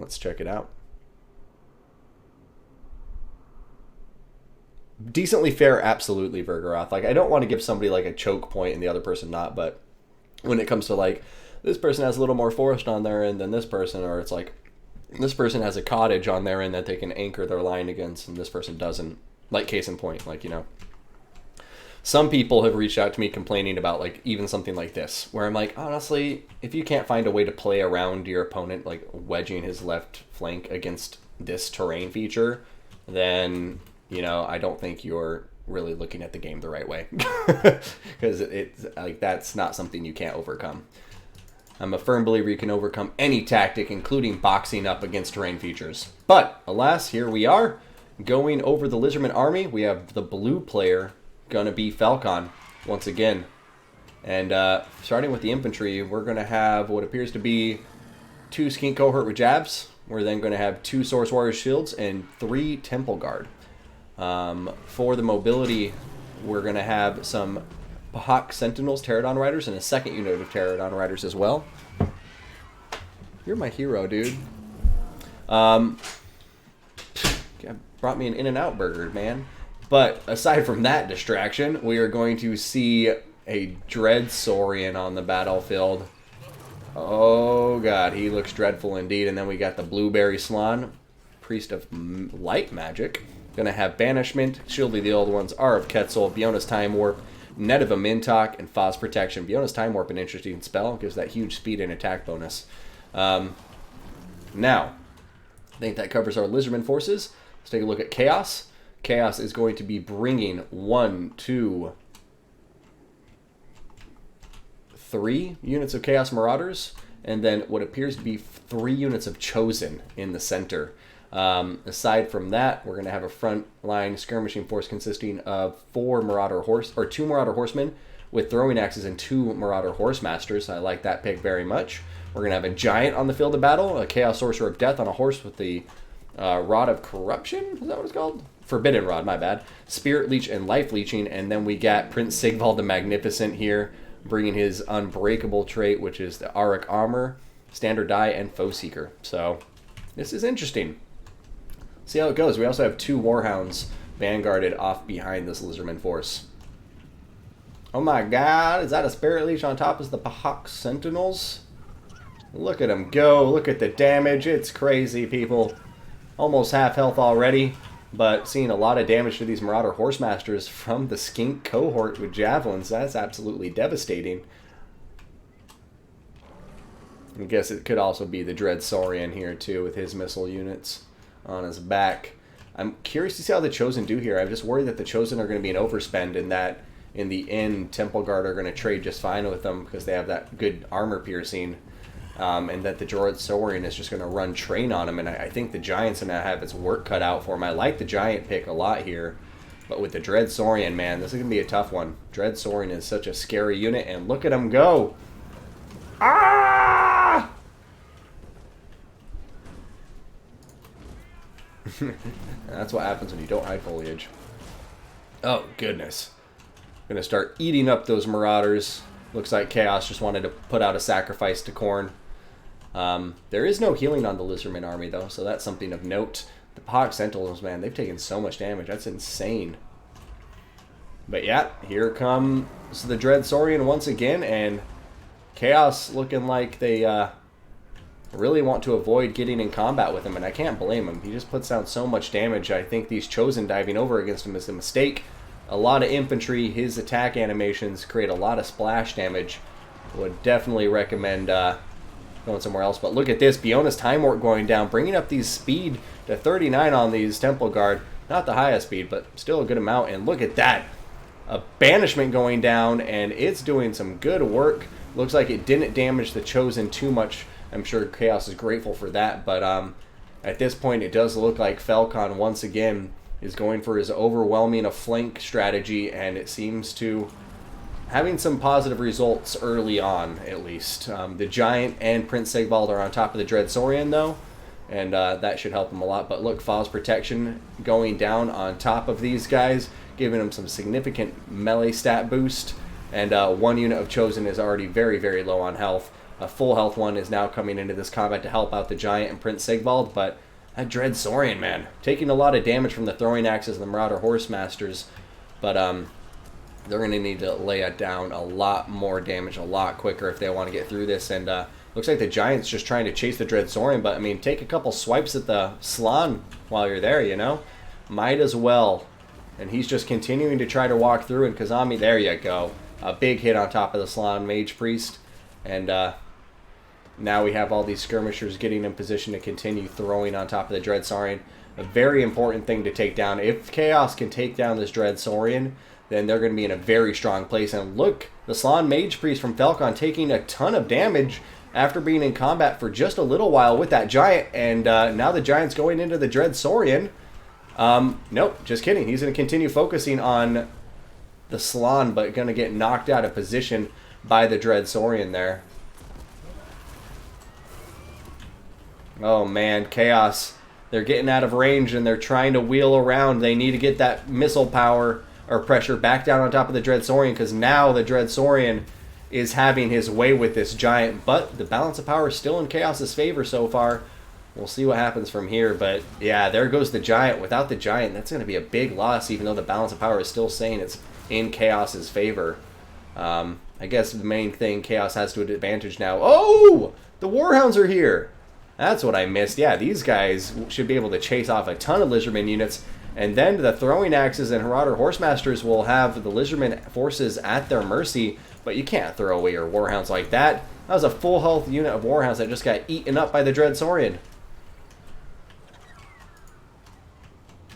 Let's check it out. Decently fair, absolutely, Vergaroth. Like, I don't want to give somebody like a choke point and the other person not, but when it comes to like, this person has a little more forest on their end than this person, or it's like, this person has a cottage on their end that they can anchor their line against, and this person doesn't. Like, case in point, like, you know. Some people have reached out to me complaining about, like, even something like this, where I'm like, honestly, if you can't find a way to play around your opponent, like wedging his left flank against this terrain feature, then, you know, I don't think you're really looking at the game the right way. Because it's like, that's not something you can't overcome. I'm a firm believer you can overcome any tactic, including boxing up against terrain features. But, alas, here we are. Going over the Lizardman army, we have the blue player going to be Felkon once again. And starting with the infantry, we're going to have what appears to be 2 Skink Cohort with Jabs. We're then going to have 2 Source Warrior Shields and 3 Temple Guard. For the mobility, we're going to have some Pahak Sentinels, Pterodon Riders, and a second unit of Pterodon Riders as well. You're my hero, dude. Brought me an In-N-Out burger, man. But aside from that distraction, we are going to see a Dread Saurian on the battlefield. Oh god, he looks dreadful indeed. And then we got the Blueberry Slan, Priest of Light Magic. Gonna have Banishment, Shield of the Old Ones, R of Quetzal, Biona's Time Warp, Net of a Mintok, and Foz Protection. Biona's Time Warp, an interesting spell, gives that huge speed and attack bonus. Now, I think that covers our Lizardman forces. Let's take a look at Chaos. Chaos is going to be bringing 1, 2, 3 units of Chaos Marauders, and then what appears to be 3 units of Chosen in the center. Aside from that, we're going to have a front line skirmishing force consisting of 2 Marauder Horsemen with throwing axes and 2 Marauder Horse Masters. I like that pick very much. We're going to have a Giant on the field of battle, a Chaos Sorcerer of Death on a horse with the Rod of Corruption? Is that what it's called? Forbidden Rod, my bad. Spirit Leech and Life Leeching, and then we got Prince Sigvald the Magnificent here, bringing his Unbreakable trait, which is the Auric Armor, Standard Die, and Foe Seeker. So, this is interesting. See how it goes. We also have 2 Warhounds vanguarded off behind this Lizardman force. Oh my god, is that a Spirit Leech on top of the Pahak Sentinels? Look at them go. Look at the damage. It's crazy, people. Almost half health already, but seeing a lot of damage to these Marauder Horsemasters from the Skink Cohort with Javelins. That's absolutely devastating. I guess it could also be the Dread Saurian here, too, with his missile units on his back. I'm curious to see how the Chosen do here. I'm just worried that the Chosen are going to be an overspend, and that in the end, Temple Guard are going to trade just fine with them because they have that good armor piercing. And that the Dread Saurian is just going to run train on him, and I think the Giant's going to have its work cut out for him. I like the Giant pick a lot here, but with the Dread Saurian, man, this is going to be a tough one. Dread Saurian is such a scary unit, and look at him go! Ah! That's what happens when you don't hide foliage. Oh, goodness. Going to start eating up those Marauders. Looks like Chaos just wanted to put out a sacrifice to Khorne. There is no healing on the Lizardman army, though, so that's something of note. The Pahak Sentinels, man, they've taken so much damage. That's insane. But yeah, here comes the Dread Saurian once again, and Chaos looking like they really want to avoid getting in combat with him, and I can't blame him. He just puts down so much damage. I think these Chosen diving over against him is a mistake. A lot of infantry, his attack animations create a lot of splash damage. Would definitely recommend going somewhere else. But look at this, Biona's Time Warp going down, bringing up these speed to 39 on these Temple Guard. Not the highest speed, but still a good amount. And look at that, a Banishment going down, and it's doing some good work. Looks like it didn't damage the Chosen too much. I'm sure Chaos is grateful for that. But at this point, it does look like Felkon once again is going for his overwhelming a flank strategy, and it seems to having some positive results early on, at least. The Giant and Prince Sigvald are on top of the Dread Saurian, though, and that should help him a lot. But look, Foz Protection going down on top of these guys, giving them some significant melee stat boost, and 1 unit of Chosen is already very, very low on health. A full health one is now coming into this combat to help out the Giant and Prince Sigvald, but that Dread Saurian, man, taking a lot of damage from the throwing axes and the Marauder Horsemasters, but they're going to need to lay it down a lot more damage a lot quicker if they want to get through this. And looks like the Giant's just trying to chase the Dread Saurian, but I mean, take a couple swipes at the Slann while you're there, you know? Might as well. And he's just continuing to try to walk through, and Kazami, there you go. A big hit on top of the Slann Mage Priest. And now we have all these skirmishers getting in position to continue throwing on top of the Dread Saurian. A very important thing to take down. If Chaos can take down this Dread Saurian, then they're going to be in a very strong place. And look, the Slann Mage Priest from Felkon taking a ton of damage after being in combat for just a little while with that Giant. And now the Giant's going into the Dread Saurian. Nope, just kidding. He's going to continue focusing on the Slann, but going to get knocked out of position by the Dread Saurian there. Oh man, Chaos. They're getting out of range and they're trying to wheel around. They need to get that missile power or pressure back down on top of the Dread Saurian, because now the Dread Saurian is having his way with this Giant. But the balance of power is still in Chaos's favor so far. We'll see what happens from here. But yeah, there goes the Giant. Without the Giant, that's going to be a big loss, even though the balance of power is still saying it's in Chaos's favor. I guess the main thing, Chaos has to advantage now. Oh! The Warhounds are here! That's what I missed. Yeah, these guys should be able to chase off a ton of Lizardman units. And then the throwing axes and Marauder Horsemasters will have the Lizardman forces at their mercy. But you can't throw away your Warhounds like that. That was a full health unit of Warhounds that just got eaten up by the Dread Saurian.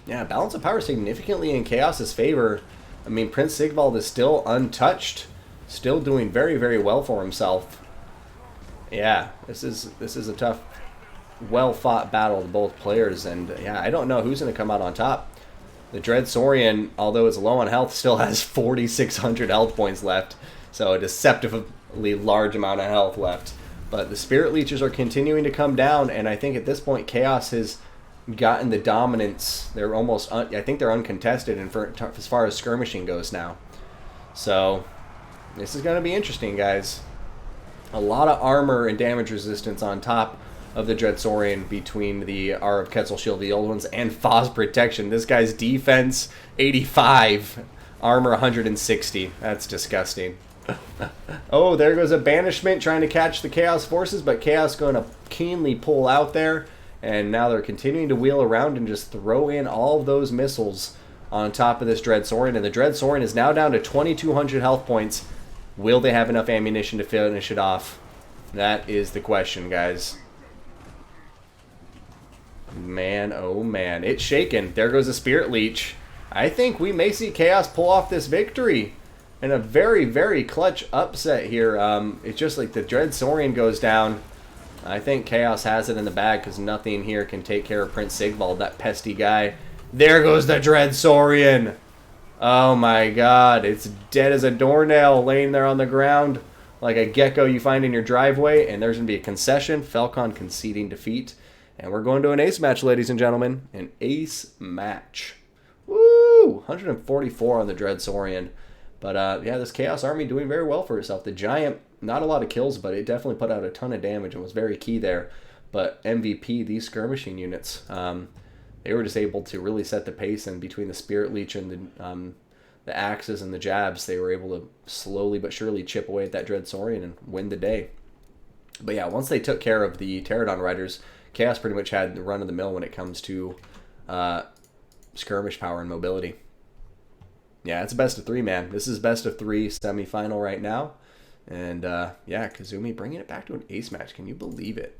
Yeah, balance of power significantly in Chaos's favor. I mean, Prince Sigvald is still untouched. Still doing very, very well for himself. Yeah, this is a tough, well-fought battle to both players. And yeah, I don't know who's going to come out on top. The Dread Saurian, although it's low on health, still has 4,600 health points left. So a deceptively large amount of health left. But the Spirit Leeches are continuing to come down. And I think at this point, Chaos has gotten the dominance. They're almost, I think they're uncontested as far as skirmishing goes now. So this is going to be interesting, guys. A lot of armor and damage resistance on top of the Dread Saurian between the R of Quetzal Shield, the old ones, and Foz Protection. This guy's defense 85, armor 160. That's disgusting. Oh, there goes a banishment trying to catch the Chaos forces, but Chaos going to keenly pull out there. And now they're continuing to wheel around and just throw in all of those missiles on top of this Dread Saurian. And the Dread Saurian is now down to 2,200 health points. Will they have enough ammunition to finish it off? That is the question, guys. Man, oh man. It's shaking. There goes a Spirit Leech. I think we may see Chaos pull off this victory. And a very, very clutch upset here. It's just like the Dread Saurian goes down. I think Chaos has it in the bag because nothing here can take care of Prince Sigvald, that pesky guy. There goes the Dread Saurian. Oh my god, it's dead as a doornail laying there on the ground like a gecko you find in your driveway. And there's going to be a concession. Felkon conceding defeat. And we're going to an ace match, ladies and gentlemen. An ace match. Woo! 144 on the Dread Saurian. But yeah, this Chaos army doing very well for itself. The Giant, not a lot of kills, but it definitely put out a ton of damage and was very key there. But MVP, these skirmishing units, they were just able to really set the pace. And between the Spirit Leech and the axes and the jabs, they were able to slowly but surely chip away at that Dread Saurian and win the day. But yeah, once they took care of the Pterodon Riders, Chaos pretty much had the run of the mill when it comes to skirmish power and mobility. Yeah, it's a best of three, man. This is best of three semifinal right now. And yeah, Kazumi bringing it back to an ace match. Can you believe it?